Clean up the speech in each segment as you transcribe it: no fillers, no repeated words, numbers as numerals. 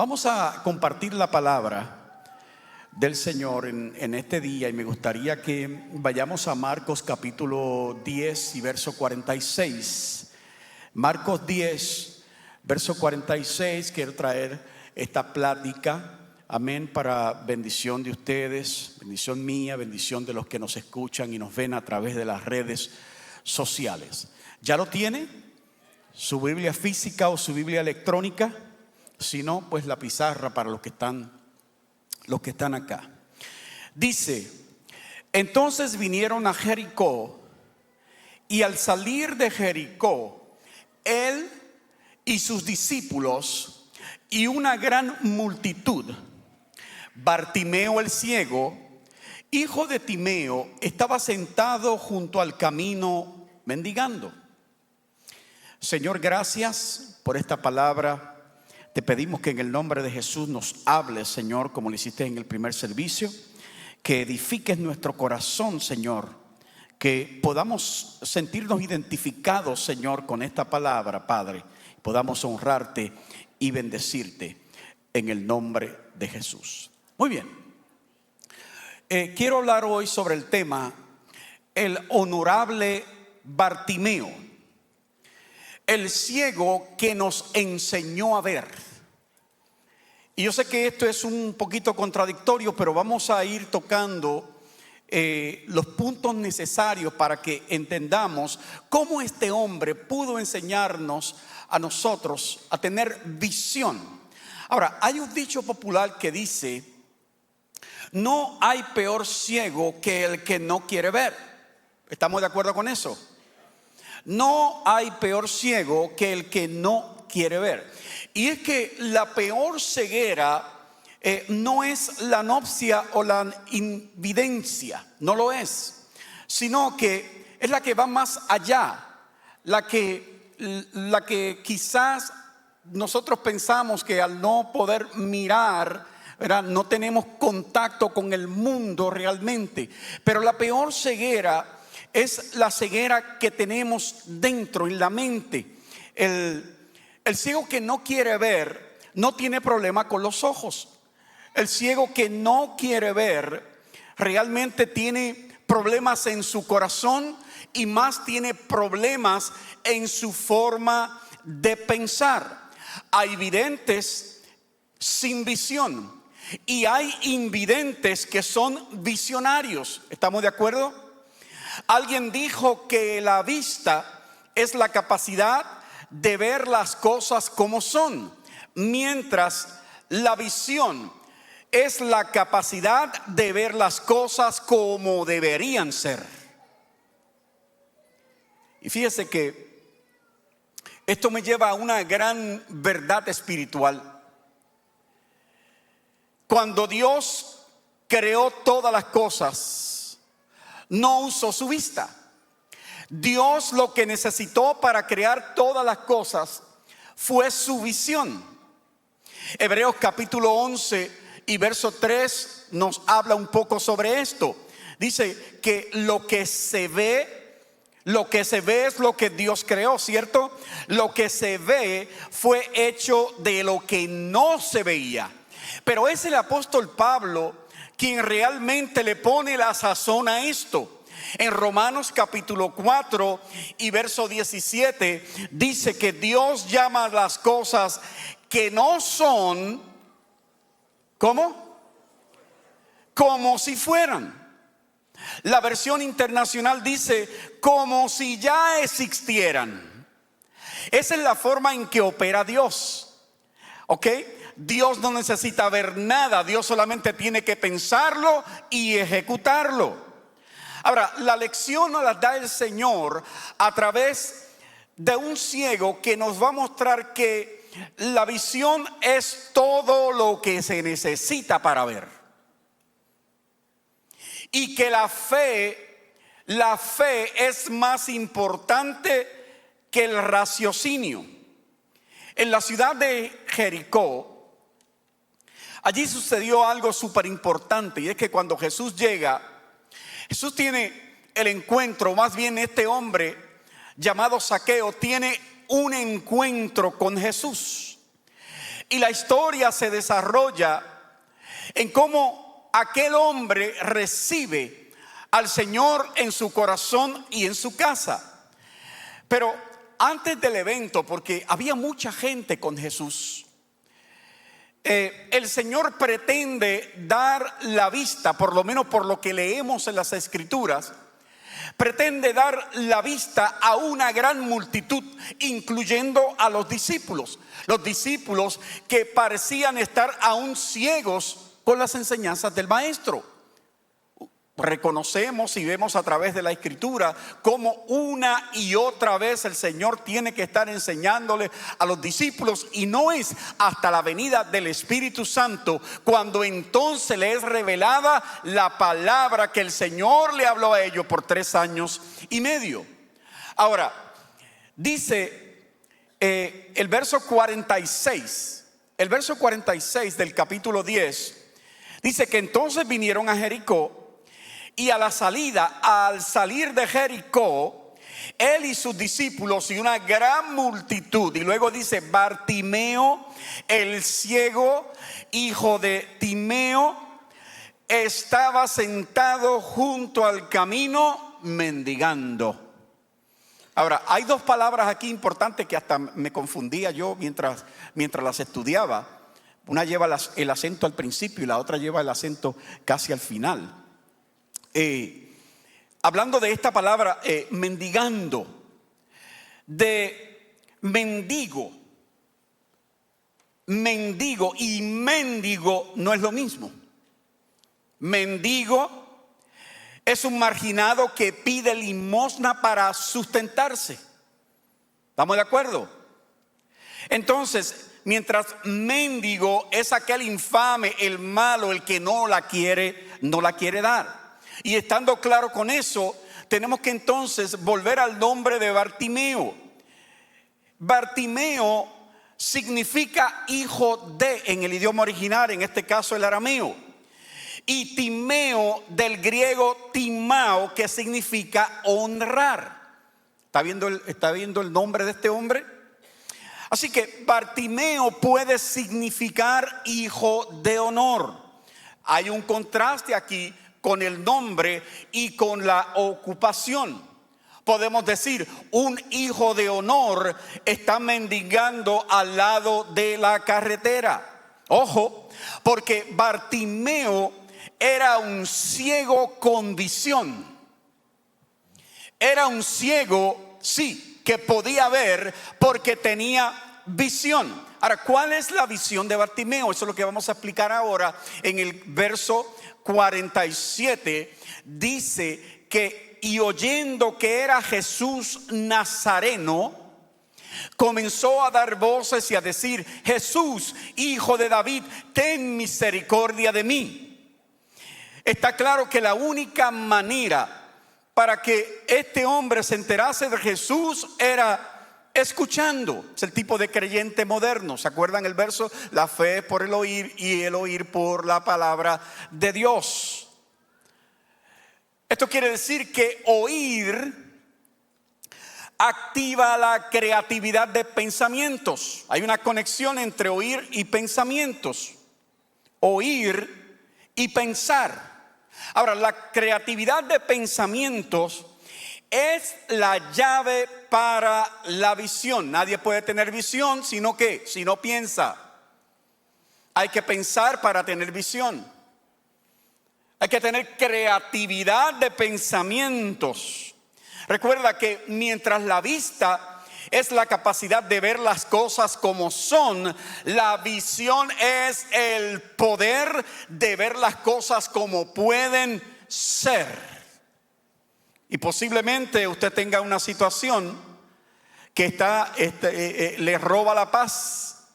Vamos a compartir la palabra del Señor en este día, y me gustaría que vayamos a Marcos capítulo 10 y verso 46. Marcos 10, verso 46. Quiero traer esta plática, amén, para bendición de ustedes, bendición mía, bendición de los que nos escuchan y nos ven a través de las redes sociales. ¿Ya lo tiene? ¿Su Biblia física o su Biblia electrónica? Si no, pues la pizarra para los que están acá. Dice: entonces vinieron a Jericó, y al salir de Jericó, él y sus discípulos y una gran multitud, Bartimeo el ciego, hijo de Timeo, estaba sentado junto al camino mendigando. Señor, gracias por esta palabra. Te pedimos que en el nombre de Jesús nos hables, Señor, como lo hiciste en el primer servicio. Que edifiques nuestro corazón, Señor. Que podamos sentirnos identificados, Señor, con esta palabra, Padre. Podamos honrarte y bendecirte en el nombre de Jesús. Muy bien. Quiero hablar hoy sobre el tema: el honorable Bartimeo, el ciego que nos enseñó a ver. Y yo sé que esto es un poquito contradictorio, pero vamos a ir tocando los puntos necesarios para que entendamos cómo este hombre pudo enseñarnos a nosotros a tener visión. Ahora, hay un dicho popular que dice: no hay peor ciego que el que no quiere ver. ¿Estamos de acuerdo con eso? No hay peor ciego que el que no quiere ver. Y es que la peor ceguera no es la anopsia o la invidencia, no lo es, sino que es la que va más allá, la que quizás nosotros pensamos que al no poder mirar, ¿verdad?, no tenemos contacto con el mundo realmente. Pero la peor ceguera es la ceguera que tenemos dentro, en la mente. El ciego que no quiere ver no tiene problema con los ojos. El ciego que no quiere ver realmente tiene problemas en su corazón, y más tiene problemas en su forma de pensar. Hay videntes sin visión y hay invidentes que son visionarios. ¿Estamos de acuerdo? Alguien dijo que la vista es la capacidad de ver las cosas como son, mientras la visión es la capacidad de ver las cosas como deberían ser. Y fíjese que esto me lleva a una gran verdad espiritual. Cuando Dios creó todas las cosas, no usó su vista. Dios lo que necesitó para crear todas las cosas fue su visión. Hebreos capítulo 11 y verso 3 nos habla un poco sobre esto. Dice que lo que se ve es lo que Dios creó, ¿cierto? Lo que se ve fue hecho de lo que no se veía. Pero es el apóstol Pablo quien realmente le pone la sazón a esto. En Romanos capítulo 4 y verso 17 dice que Dios llama las cosas que no son, ¿cómo? Como si fueran. La versión internacional dice como si ya existieran. Esa es la forma en que opera Dios, ¿ok? Dios no necesita ver nada, Dios solamente tiene que pensarlo y ejecutarlo. Ahora, la lección nos la da el Señor a través de un ciego que nos va a mostrar que la visión es todo lo que se necesita para ver. Y que la fe es más importante que el raciocinio. En la ciudad de Jericó, allí sucedió algo súper importante, y es que cuando Jesús llega, Jesús tiene el encuentro, más bien este hombre llamado Zaqueo tiene un encuentro con Jesús. Y la historia se desarrolla en cómo aquel hombre recibe al Señor en su corazón y en su casa. Pero antes del evento, porque había mucha gente con Jesús, el Señor pretende dar la vista, por lo menos por lo que leemos en las Escrituras, pretende dar la vista a una gran multitud, incluyendo a los discípulos que parecían estar aún ciegos con las enseñanzas del Maestro. Reconocemos y vemos a través de la Escritura cómo una y otra vez el Señor tiene que estar enseñándole a los discípulos, y no es hasta la venida del Espíritu Santo cuando entonces le es revelada la palabra que el Señor le habló a ellos por 3 años y medio. Ahora, dice el verso 46 del capítulo 10, dice que entonces vinieron a Jericó. Y a la salida, al salir de Jericó, él y sus discípulos y una gran multitud, y luego dice: Bartimeo, el ciego, hijo de Timeo, estaba sentado junto al camino mendigando. Ahora, hay 2 palabras aquí importantes que hasta me confundía yo mientras las estudiaba. Una lleva el acento al principio y la otra lleva el acento casi al final. Hablando de esta palabra mendigando, de mendigo y mendigo no es lo mismo. Mendigo es un marginado que pide limosna para sustentarse. ¿Estamos de acuerdo? Entonces, mientras mendigo es aquel infame, el malo, el que no la quiere dar. Y estando claro con eso, tenemos que entonces volver al nombre de Bartimeo. Bartimeo significa hijo de en el idioma original, en este caso el arameo. Y Timeo del griego timao, que significa honrar. ¿Está viendo el nombre de este hombre? Así que Bartimeo puede significar hijo de honor. Hay un contraste aquí con el nombre y con la ocupación. Podemos decir, un hijo de honor está mendigando al lado de la carretera. Ojo, porque Bartimeo era un ciego con visión. Era un ciego, sí, que podía ver porque tenía visión. Ahora, ¿cuál es la visión de Bartimeo? Eso es lo que vamos a explicar ahora en el verso 47. Dice que, y oyendo que era Jesús Nazareno, comenzó a dar voces y a decir: Jesús, hijo de David, ten misericordia de mí. Está claro que la única manera para que este hombre se enterase de Jesús era escuchando. Es el tipo de creyente moderno. ¿Se acuerdan el verso? La fe es por el oír y el oír por la palabra de Dios. Esto quiere decir que oír activa la creatividad de pensamientos. Hay una conexión entre oír y pensamientos. Oír y pensar. Ahora, la creatividad de pensamientos es la llave para la visión. Nadie puede tener visión si no piensa. Hay que pensar para tener visión. Hay que tener creatividad de pensamientos. Recuerda que mientras la vista es la capacidad de ver las cosas como son, la visión es el poder de ver las cosas como pueden ser. Y posiblemente usted tenga una situación que le roba la paz,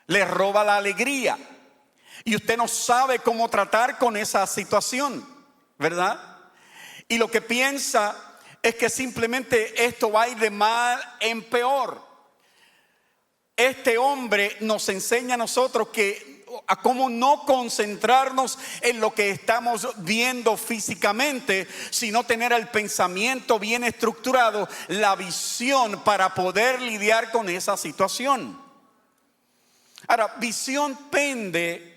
le roba la alegría, y usted no sabe cómo tratar con esa situación, ¿verdad? Y lo que piensa es que simplemente esto va a ir de mal en peor. Este hombre nos enseña a nosotros a cómo no concentrarnos en lo que estamos viendo físicamente, sino tener el pensamiento bien estructurado, la visión para poder lidiar con esa situación. Ahora, visión pende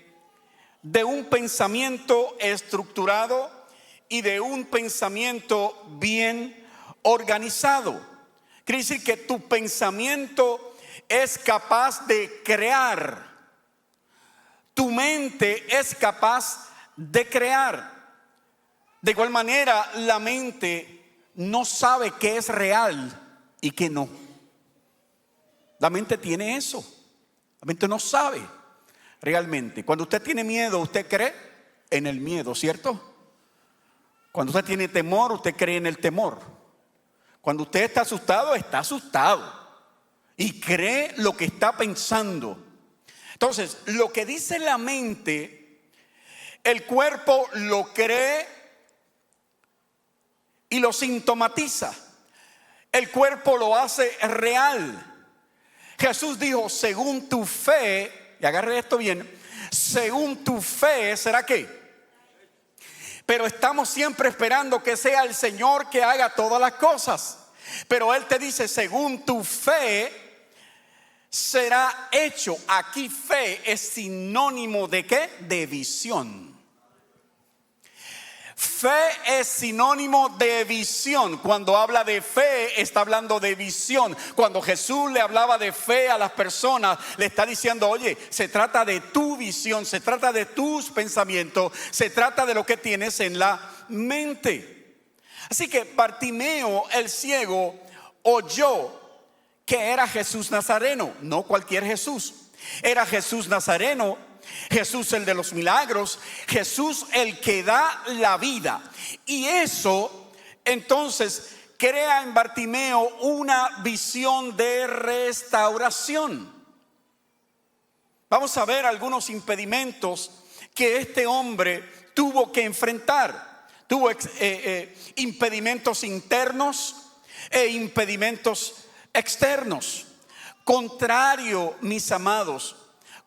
de un pensamiento estructurado y de un pensamiento bien organizado. Quiere decir que tu pensamiento es capaz de crear. Tu mente es capaz de crear. De igual manera, la mente no sabe qué es real y qué no. La mente tiene eso. La mente no sabe realmente. Cuando usted tiene miedo, usted cree en el miedo, ¿cierto? Cuando usted tiene temor, usted cree en el temor. Cuando usted está asustado y cree lo que está pensando. Entonces, lo que dice la mente, el cuerpo lo cree y lo sintomatiza. El cuerpo lo hace real. Jesús dijo, según tu fe, y agarre esto bien, según tu fe, ¿será qué? Pero estamos siempre esperando que sea el Señor que haga todas las cosas. Pero Él te dice, según tu fe, será hecho. Aquí fe es sinónimo de ¿qué? De visión. Fe es sinónimo de visión. Cuando habla de fe, está hablando de visión. Cuando Jesús le hablaba de fe a las personas, le está diciendo, oye, se trata de tu visión, se trata de tus pensamientos, se trata de lo que tienes en la mente. Así que Bartimeo, el ciego, oyó que era Jesús Nazareno, no cualquier Jesús. Era Jesús Nazareno, Jesús el de los milagros, Jesús el que da la vida. Y eso entonces crea en Bartimeo una visión de restauración. Vamos a ver algunos impedimentos que este hombre tuvo que enfrentar. Tuvo impedimentos internos e impedimentos externos. Contrario, mis amados,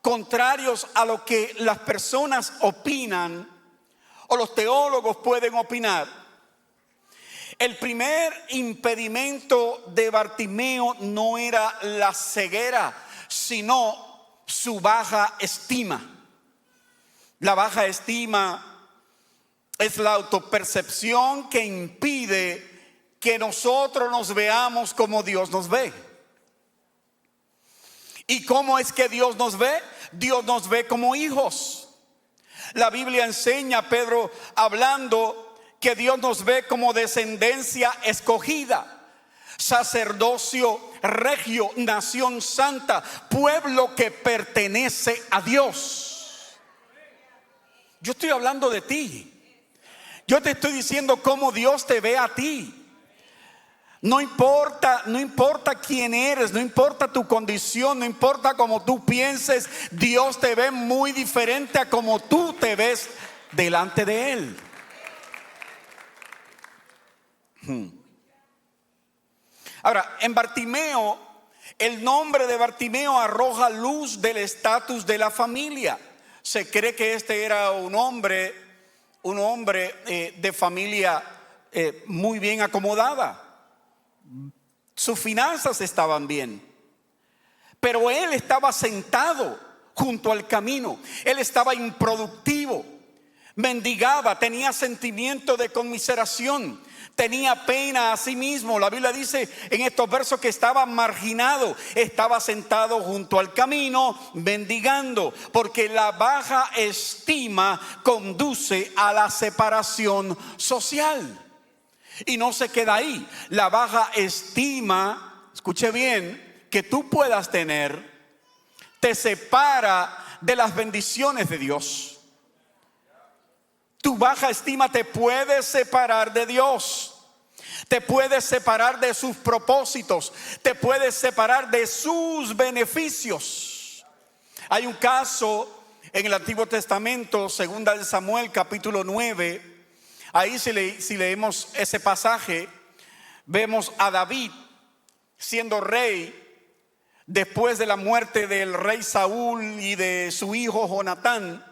contrarios a lo que las personas opinan o los teólogos pueden opinar. El primer impedimento de Bartimeo no era la ceguera, sino su baja estima. La baja estima es la autopercepción que impide que nosotros nos veamos como Dios nos ve. ¿Y cómo es que Dios nos ve? Dios nos ve como hijos. La Biblia enseña, Pedro hablando, que Dios nos ve como descendencia escogida, sacerdocio regio, nación santa, pueblo que pertenece a Dios. Yo estoy hablando de ti. Yo te estoy diciendo cómo Dios te ve a ti. No importa quién eres, no importa tu condición, no importa cómo tú pienses, Dios te ve muy diferente a como tú te ves delante de Él. Ahora, en Bartimeo, el nombre de Bartimeo arroja luz del estatus de la familia. Se cree que este era un hombre de familia muy bien acomodada. Sus finanzas estaban bien, pero él estaba sentado junto al camino. Él estaba improductivo, mendigaba, tenía sentimiento de conmiseración, tenía pena a sí mismo. La Biblia dice en estos versos que estaba marginado, estaba sentado junto al camino mendigando, porque la baja estima conduce a la separación social. Y no se queda ahí. La baja estima, escuche bien, que tú puedas tener, te separa de las bendiciones de Dios. Tu baja estima te puede separar de Dios. Te puede separar de sus propósitos. Te puede separar de sus beneficios. Hay un caso en el Antiguo Testamento, segunda de Samuel, capítulo 9. Ahí si leemos ese pasaje, vemos a David siendo rey después de la muerte del rey Saúl y de su hijo Jonatán.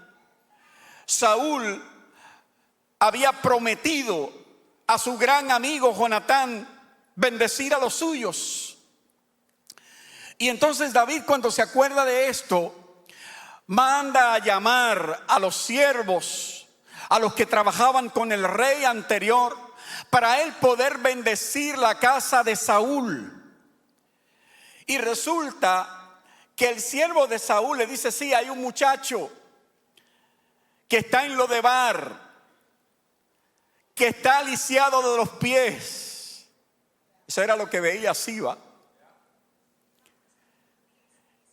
Saúl había prometido a su gran amigo Jonatán bendecir a los suyos. Y entonces David, cuando se acuerda de esto, manda a llamar a los siervos, a los que trabajaban con el rey anterior, para él poder bendecir la casa de Saúl. Y resulta que el siervo de Saúl le dice: sí, hay un muchacho que está en Lodebar, que está lisiado de los pies. Eso era lo que veía Siba.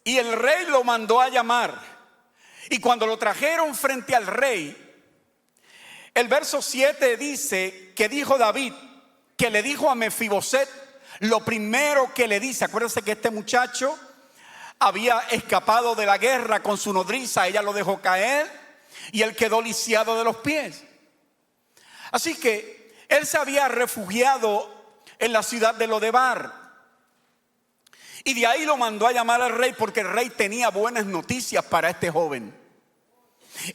Y el rey lo mandó a llamar. Y cuando lo trajeron frente al rey, el verso 7 dice que dijo David, que le dijo a Mefiboset lo primero que le dice. Acuérdense que este muchacho había escapado de la guerra con su nodriza. Ella lo dejó caer y él quedó lisiado de los pies. Así que él se había refugiado en la ciudad de Lodebar. Y de ahí lo mandó a llamar al rey, porque el rey tenía buenas noticias para este joven.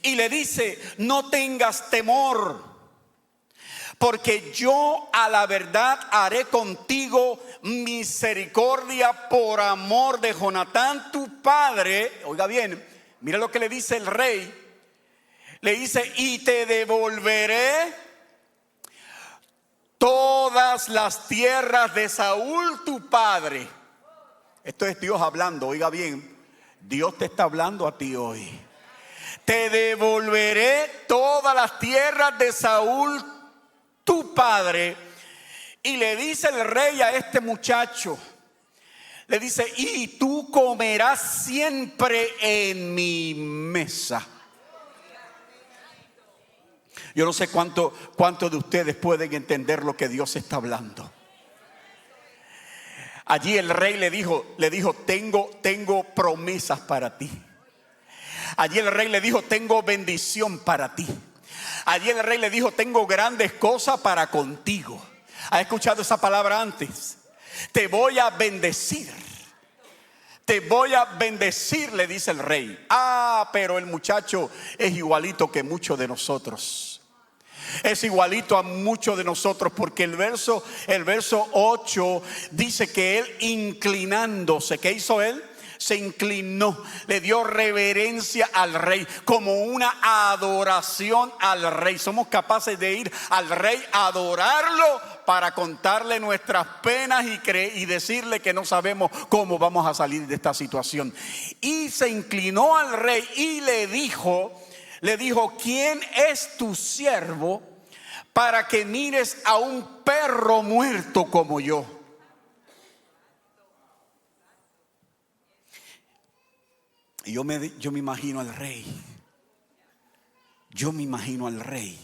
Y le dice: no tengas temor, porque yo a la verdad haré contigo misericordia por amor de Jonatán tu padre. Oiga bien, mira lo que le dice el rey. Le dice: y te devolveré todas las tierras de Saúl tu padre. Esto es Dios hablando, oiga bien. Dios te está hablando a ti hoy. Te devolveré todas las tierras de Saúl tu padre. Y le dice el rey a este muchacho, le dice: y tú comerás siempre en mi mesa. Yo no sé cuántos de ustedes pueden entender lo que Dios está hablando. Allí el rey le dijo, tengo promesas para ti. Allí el rey le dijo: tengo bendición para ti. Allí el rey le dijo: tengo grandes cosas para contigo. ¿Has escuchado esa palabra antes? Te voy a bendecir. Te voy a bendecir, le dice el rey. Pero el muchacho es igualito que muchos de nosotros. Es igualito a muchos de nosotros, porque el verso 8 dice que él, inclinándose, ¿qué hizo él? Se inclinó, le dio reverencia al rey, como una adoración al rey. Somos capaces de ir al rey a adorarlo para contarle nuestras penas y decirle que no sabemos cómo vamos a salir de esta situación. Y se inclinó al rey y le dijo: ¿quién es tu siervo para que mires a un perro muerto como yo? Y yo me imagino al rey. Yo me imagino al rey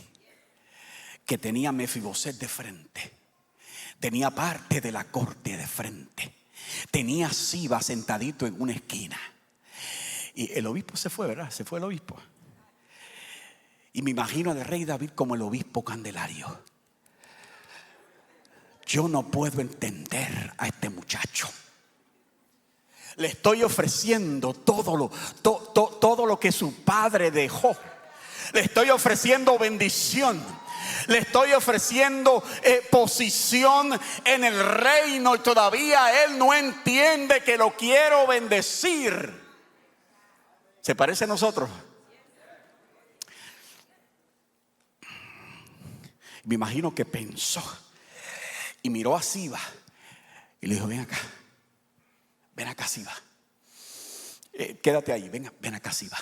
que tenía a Mefiboset de frente. Tenía parte de la corte de frente. Tenía a Siba sentadito en una esquina. Y el obispo se fue, ¿verdad? Se fue el obispo. Y me imagino al rey David como el obispo Candelario. Yo no puedo entender a este muchacho. Le estoy ofreciendo todo lo que su padre dejó. Le estoy ofreciendo bendición. Le estoy ofreciendo posición en el reino, y todavía él no entiende que lo quiero bendecir. ¿Se parece a nosotros? Me imagino que pensó y miró a Siba y le dijo: ven acá Siba, quédate ahí, ven acá Siba,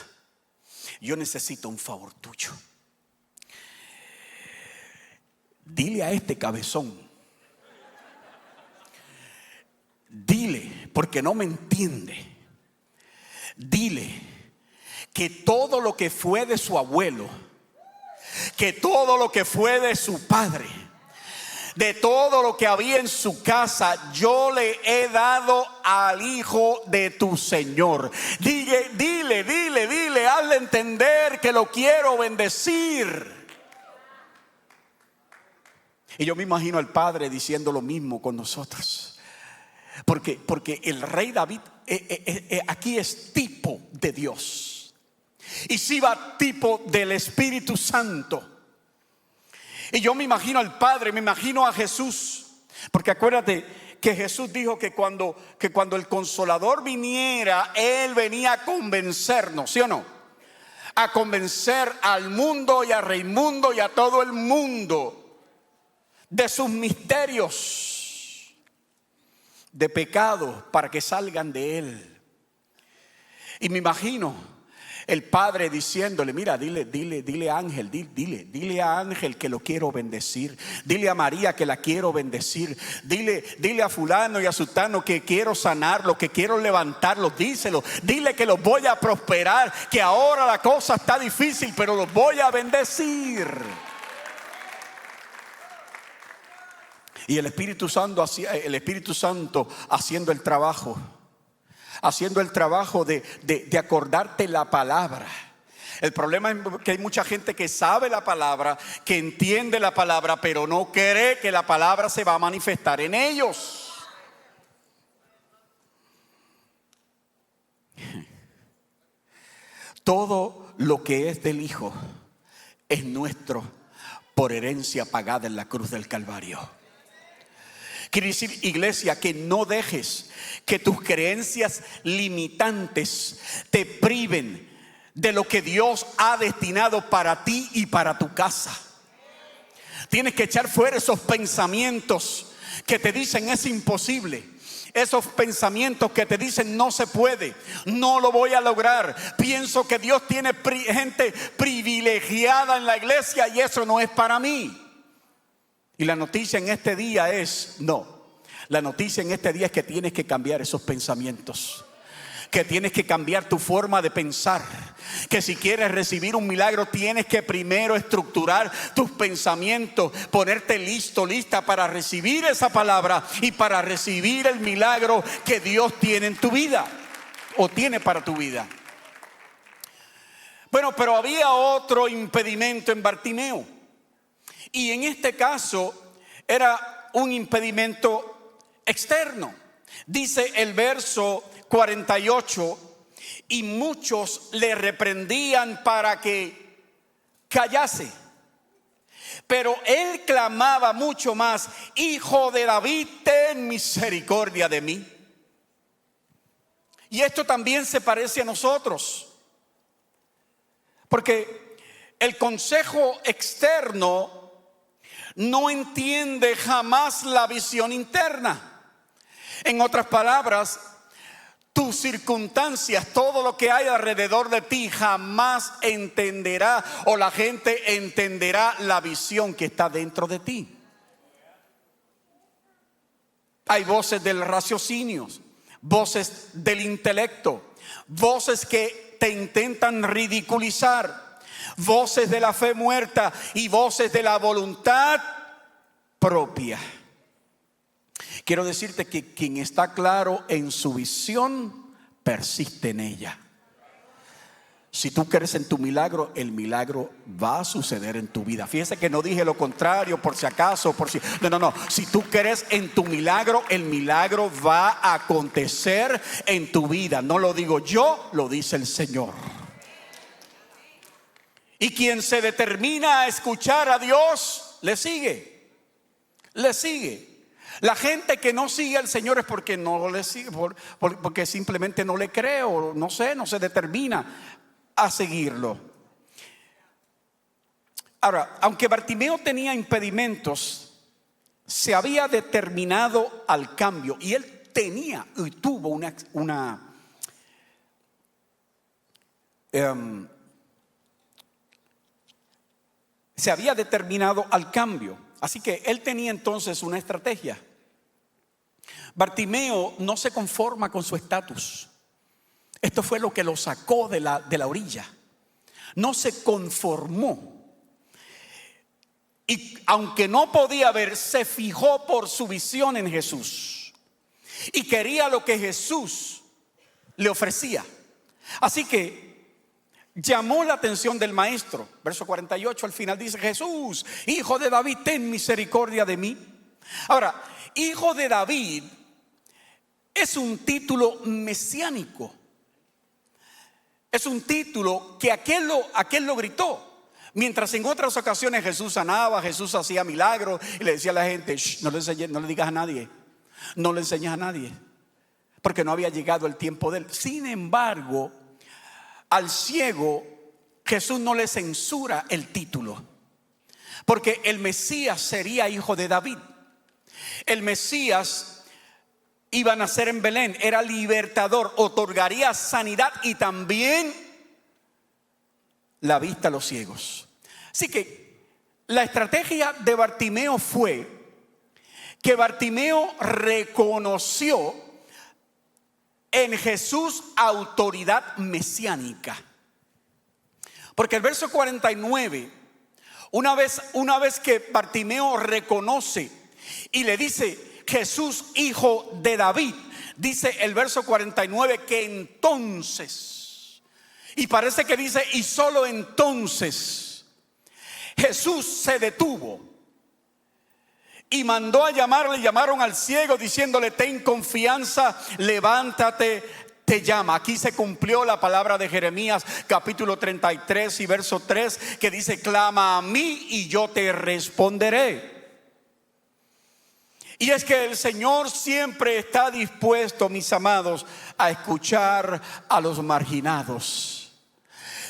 yo necesito un favor tuyo. Dile a este cabezón, dile, porque no me entiende, dile que todo lo que fue de su abuelo, que todo lo que fue de su padre, de todo lo que había en su casa, yo le he dado al hijo de tu Señor. Dile, hazle entender que lo quiero bendecir. Y yo me imagino al padre diciendo lo mismo con nosotros. Porque el rey David aquí es tipo de Dios. Y Siba tipo del Espíritu Santo. Y yo me imagino al Padre, me imagino a Jesús. Porque acuérdate que Jesús dijo que cuando el Consolador viniera, Él venía a convencernos, ¿sí o no? a convencer al mundo y a Raimundo y a todo el mundo de sus misterios de pecado para que salgan de él. Y me imagino el padre diciéndole: mira, dile a Ángel, dile a Ángel que lo quiero bendecir. Dile a María que la quiero bendecir. Dile a fulano y a sutano que quiero sanarlo, que quiero levantarlo. Díselo, dile que los voy a prosperar, que ahora la cosa está difícil, pero los voy a bendecir. Y el Espíritu Santo haciendo el trabajo. Haciendo el trabajo de acordarte la palabra. El problema es que hay mucha gente que sabe la palabra, que entiende la palabra, pero no cree que la palabra se va a manifestar en ellos. Todo lo que es del Hijo es nuestro por herencia pagada en la cruz del Calvario. Quiere decir, iglesia, que no dejes que tus creencias limitantes te priven de lo que Dios ha destinado para ti y para tu casa. Tienes que echar fuera esos pensamientos que te dicen es imposible. Esos pensamientos que te dicen no se puede, no lo voy a lograr. Pienso que Dios tiene gente privilegiada en la iglesia y eso no es para mí. Y la noticia en este día es no. La noticia en este día es que tienes que cambiar esos pensamientos. Que tienes que cambiar tu forma de pensar. Que si quieres recibir un milagro tienes que primero estructurar tus pensamientos, ponerte listo, lista para recibir esa palabra y para recibir el milagro que Dios tiene en tu vida o tiene para tu vida. Bueno, pero había otro impedimento en Bartimeo. Y en este caso era un impedimento externo. Dice el verso 48: y muchos le reprendían para que callase. Pero él clamaba mucho más: Hijo de David, ten misericordia de mí. Y esto también se parece a nosotros, porque el consejo externo no entiende jamás la visión interna. En otras palabras, tus circunstancias, todo lo que hay alrededor de ti jamás entenderá, o la gente entenderá la visión que está dentro de ti. Hay voces del raciocinio, voces del intelecto, voces que te intentan ridiculizar, voces de la fe muerta y voces de la voluntad propia. Quiero decirte que quien está claro en su visión persiste en ella. Si tú crees en tu milagro, el milagro va a suceder en tu vida. Fíjese que no dije lo contrario por si acaso, por si. No. Si tú crees en tu milagro, el milagro va a acontecer en tu vida. No lo digo yo, lo dice el Señor. Y quien se determina a escuchar a Dios, le sigue. Le sigue. La gente que no sigue al Señor es porque no le sigue, porque simplemente no le cree, o no se determina a seguirlo. Ahora, aunque Bartimeo tenía impedimentos, se había determinado al cambio, y él tenía y tuvo se había determinado al cambio. Así que él tenía entonces una estrategia. Bartimeo no se conforma con su estatus. Esto fue lo que lo sacó de la orilla. No se conformó. Y aunque no podía ver, se fijó por su visión en Jesús. Y quería lo que Jesús le ofrecía. Así que llamó la atención del maestro. Verso 48 al final dice: Jesús, Hijo de David, ten misericordia de mí. Ahora, Hijo de David es un título mesiánico. Es un título que aquel lo gritó. Mientras en otras ocasiones Jesús sanaba, Jesús hacía milagros y le decía a la gente: no le digas a nadie, no le enseñes a nadie, porque no había llegado el tiempo de él. Sin embargo, al ciego Jesús no le censura el título, porque el Mesías sería hijo de David. El Mesías iba a nacer en Belén, era libertador, otorgaría sanidad y también la vista a los ciegos. Así que la estrategia de Bartimeo fue que Bartimeo reconoció en Jesús autoridad mesiánica. Porque el verso 49, una vez que Bartimeo reconoce y le dice Jesús hijo de David, dice el verso 49 que entonces, y parece que dice y solo entonces, Jesús se detuvo y mandó a llamarle. Llamaron al ciego diciéndole: ten confianza, levántate, te llama. Aquí se cumplió la palabra de Jeremías capítulo 33 y verso 3, que dice: clama a mí y yo te responderé. Y es que el Señor siempre está dispuesto, mis amados, a escuchar a los marginados.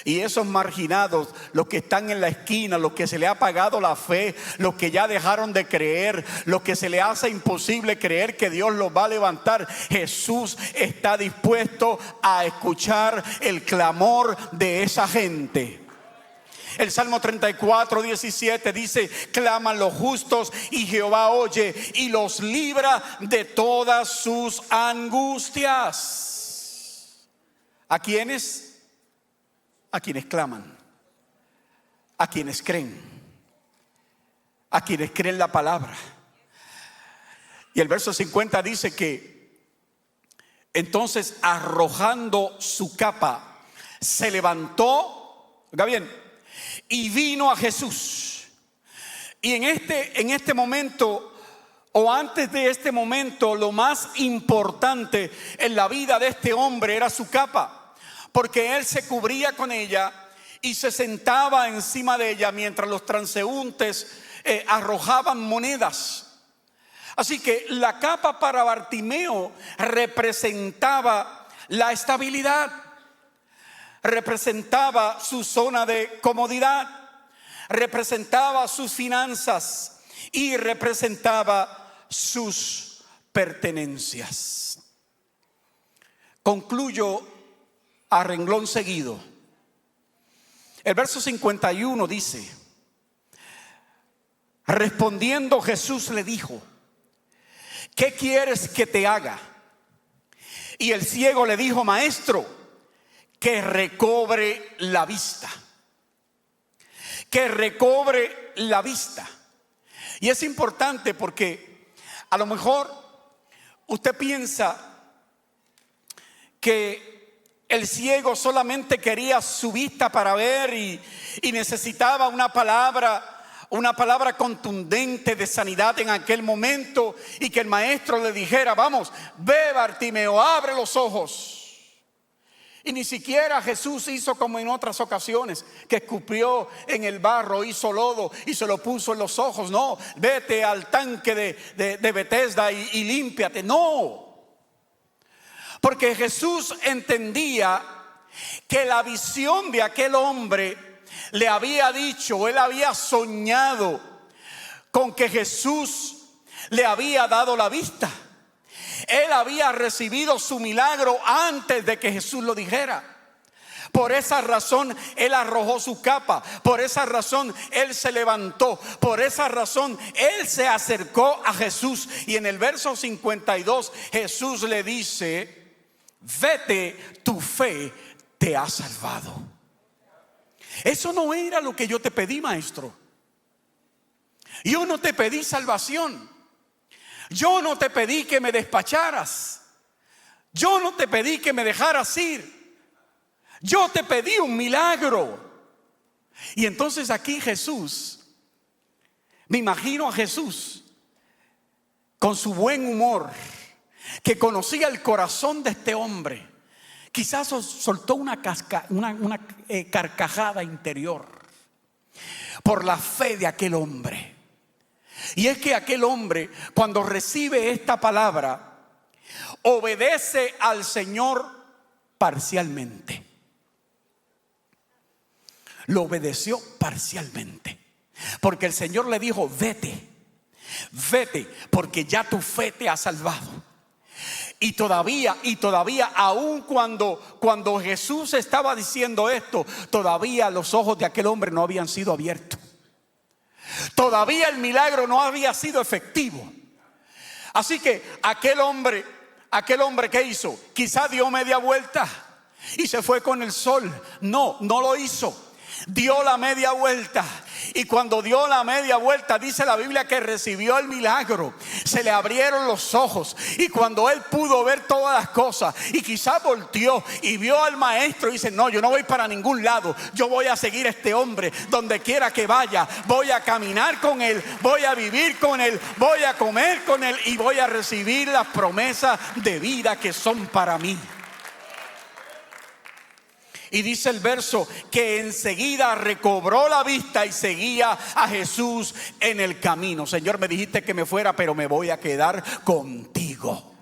Y esos marginados, los que están en la esquina, los que se le ha apagado la fe, los que ya dejaron de creer, los que se le hace imposible creer que Dios los va a levantar, Jesús está dispuesto a escuchar el clamor de esa gente. El Salmo 34, 17 dice: claman los justos y Jehová oye y los libra de todas sus angustias. ¿A quiénes? A quienes claman, a quienes creen la palabra. Y el verso 50 dice que entonces, arrojando su capa, se levantó, oiga bien, y vino a Jesús. Y en este momento, o antes de este momento, lo más importante en la vida de este hombre era su capa, porque él se cubría con ella y se sentaba encima de ella mientras los transeúntes arrojaban monedas. Así que la capa para Bartimeo representaba la estabilidad, representaba su zona de comodidad, representaba sus finanzas y representaba sus pertenencias. Concluyo a renglón seguido. El verso 51 dice: respondiendo Jesús le dijo: ¿qué quieres que te haga? Y el ciego le dijo: maestro, que recobre la vista. Que recobre la vista. Y es importante porque a lo mejor usted piensa que el ciego solamente quería su vista para ver y necesitaba una palabra contundente de sanidad en aquel momento, y que el maestro le dijera: vamos, ve Bartimeo, abre los ojos. Y ni siquiera Jesús hizo como en otras ocasiones, que escupió en el barro, hizo lodo y se lo puso en los ojos. No, vete al tanque de Betesda y límpiate. No, porque Jesús entendía que la visión de aquel hombre le había dicho, él había soñado con que Jesús le había dado la vista. Él había recibido su milagro antes de que Jesús lo dijera. Por esa razón él arrojó su capa. Por esa razón él se levantó. Por esa razón él se acercó a Jesús. Y en el verso 52 Jesús le dice: vete, tu fe te ha salvado. Eso no era lo que yo te pedí, maestro. Yo no te pedí salvación. Yo no te pedí que me despacharas. Yo no te pedí que me dejaras ir. Yo te pedí un milagro. Y entonces aquí Jesús, me imagino a Jesús con su buen humor, que conocía el corazón de este hombre. Quizás soltó una carcajada interior por la fe de aquel hombre. Y es que aquel hombre, cuando recibe esta palabra, obedece al Señor parcialmente. lo obedeció parcialmente. Porque el Señor le dijo: vete, vete, porque ya tu fe te ha salvado. Y todavía, aun cuando Jesús estaba diciendo esto, todavía los ojos de aquel hombre no habían sido abiertos. Todavía el milagro no había sido efectivo. Así que aquel hombre, ¿qué hizo? Quizá dio media vuelta y se fue con el sol. No lo hizo. Dio la media vuelta. Y cuando dio la media vuelta, dice la Biblia que recibió el milagro. Se le abrieron los ojos. Y cuando él pudo ver todas las cosas, y quizás volteó y vio al maestro, y dice: no, yo no voy para ningún lado. Yo voy a seguir a este hombre donde quiera que vaya. Voy a caminar con él, voy a vivir con él, voy a comer con él, y voy a recibir las promesas de vida que son para mí. Y dice el verso que enseguida recobró la vista y seguía a Jesús en el camino. Señor, me dijiste que me fuera, pero me voy a quedar contigo.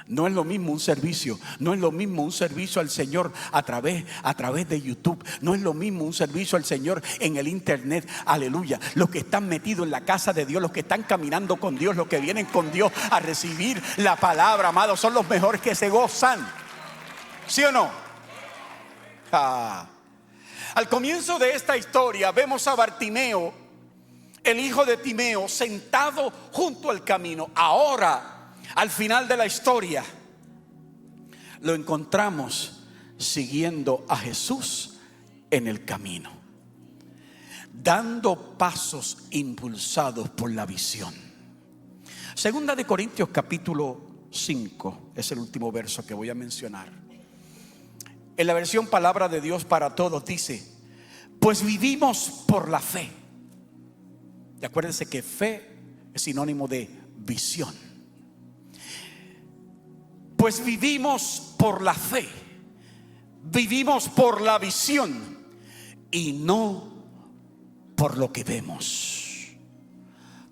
No es lo mismo un servicio. No es lo mismo un servicio al Señor a través de YouTube. No es lo mismo un servicio al Señor en el internet. Aleluya. Los que están metidos en la casa de Dios, los que están caminando con Dios, los que vienen con Dios a recibir la palabra, amados, son los mejores que se gozan. ¿Sí o no? Al comienzo de esta historia vemos a Bartimeo, el hijo de Timeo, sentado junto al camino. Ahora, al final de la historia, lo encontramos siguiendo a Jesús en el camino, dando pasos impulsados por la visión. Segunda de Corintios capítulo 5 es el último verso que voy a mencionar. En la versión Palabra de Dios para Todos dice: pues vivimos por la fe. Y acuérdense que fe es sinónimo de visión. Pues vivimos por la fe, vivimos por la visión y no por lo que vemos.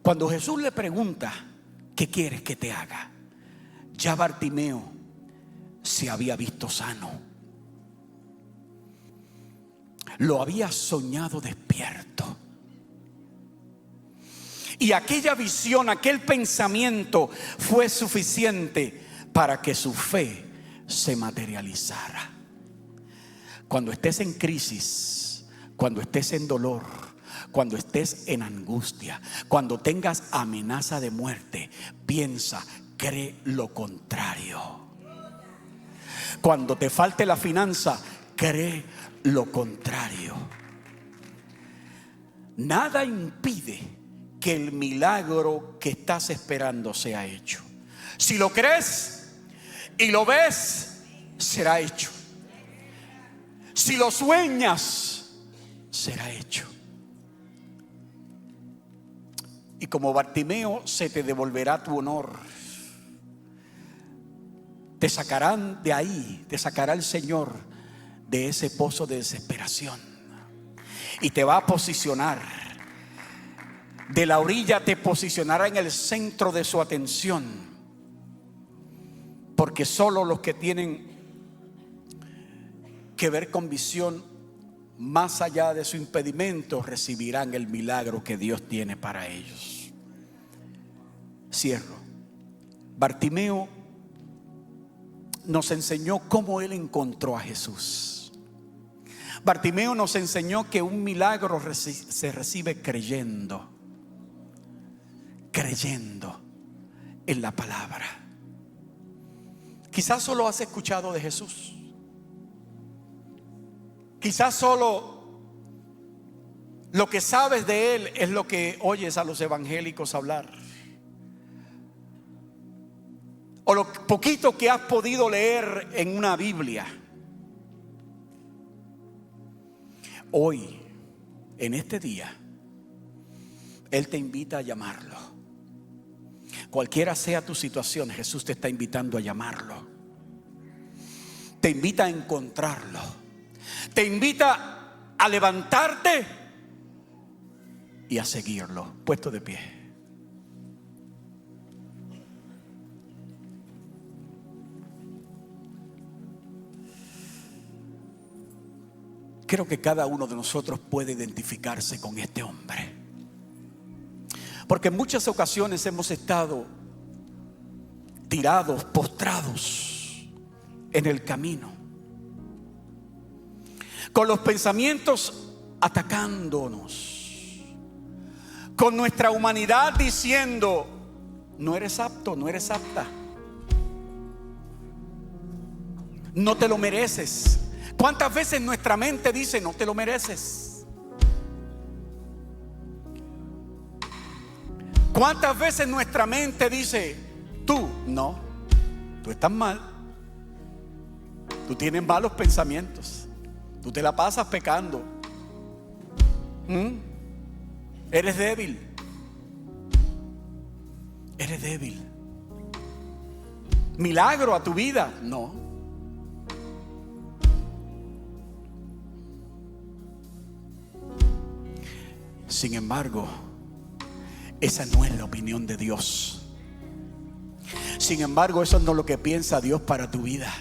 Cuando Jesús le pregunta: ¿qué quieres que te haga?, ya Bartimeo se había visto sano. Lo había soñado despierto. Y aquella visión, aquel pensamiento fue suficiente para que su fe se materializara. Cuando estés en crisis, cuando estés en dolor, cuando estés en angustia, cuando tengas amenaza de muerte, piensa, cree lo contrario. Cuando te falte la finanza, cree lo contrario. Nada impide que el milagro que estás esperando sea hecho. Si lo crees y lo ves, será hecho. Si lo sueñas, será hecho. Y como Bartimeo, se te devolverá tu honor. Te sacarán de ahí, te sacará el Señor de ese pozo de desesperación y te va a posicionar. De la orilla te posicionará en el centro de su atención. Porque solo los que tienen que ver con visión más allá de su impedimento recibirán el milagro que Dios tiene para ellos. Cierro. Bartimeo nos enseñó cómo él encontró a Jesús. Bartimeo nos enseñó que un milagro se recibe creyendo en la palabra. Quizás solo has escuchado de Jesús. Quizás solo lo que sabes de Él es lo que oyes a los evangélicos hablar, o lo poquito que has podido leer en una Biblia. Hoy, en este día, Él te invita a llamarlo. Cualquiera sea tu situación, Jesús te está invitando a llamarlo. Te invita a encontrarlo. Te invita a levantarte y a seguirlo. Puesto de pie. creo que cada uno de nosotros puede identificarse con este hombre, porque en muchas ocasiones hemos estado tirados, postrados en el camino, con los pensamientos atacándonos, con nuestra humanidad diciendo: no eres apto, no eres apta, no te lo mereces. ¿Cuántas veces nuestra mente dice: no te lo mereces? ¿Cuántas veces nuestra mente dice: tú estás mal, tú tienes malos pensamientos, tú te la pasas pecando, eres débil, eres débil, milagro a tu vida? No. Sin embargo, esa no es la opinión de Dios. Sin embargo, eso no es lo que piensa Dios para tu vida.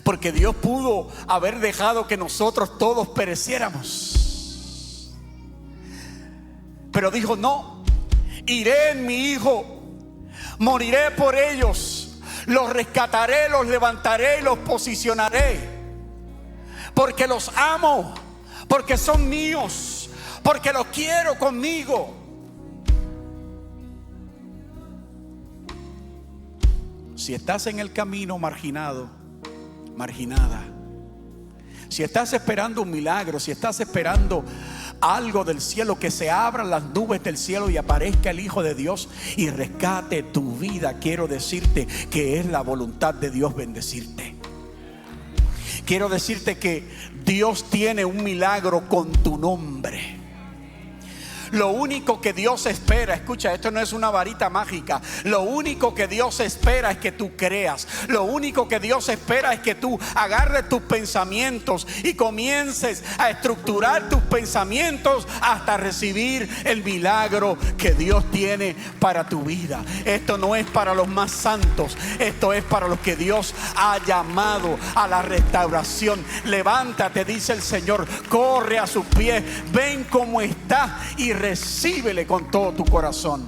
Porque Dios pudo haber dejado que nosotros todos pereciéramos, pero dijo: no, iré en mi Hijo, moriré por ellos, los rescataré, los levantaré y los posicionaré, porque los amo, porque son míos, porque los quiero conmigo. Si estás en el camino marginado, marginada, si estás esperando un milagro, si estás esperando algo del cielo, que se abran las nubes del cielo y aparezca el Hijo de Dios y rescate tu vida, quiero decirte que es la voluntad de Dios bendecirte. Quiero decirte que Dios tiene un milagro con tu nombre. Lo único que Dios espera, escucha, esto no es una varita mágica. Lo único que Dios espera es que tú creas. Lo único que Dios espera es que tú agarres tus pensamientos y comiences a estructurar tus pensamientos hasta recibir el milagro que Dios tiene para tu vida. Esto no es para los más santos, esto es para los que Dios ha llamado a la restauración. Levántate, dice el Señor, corre a sus pies, ven como está y recíbele con todo tu corazón.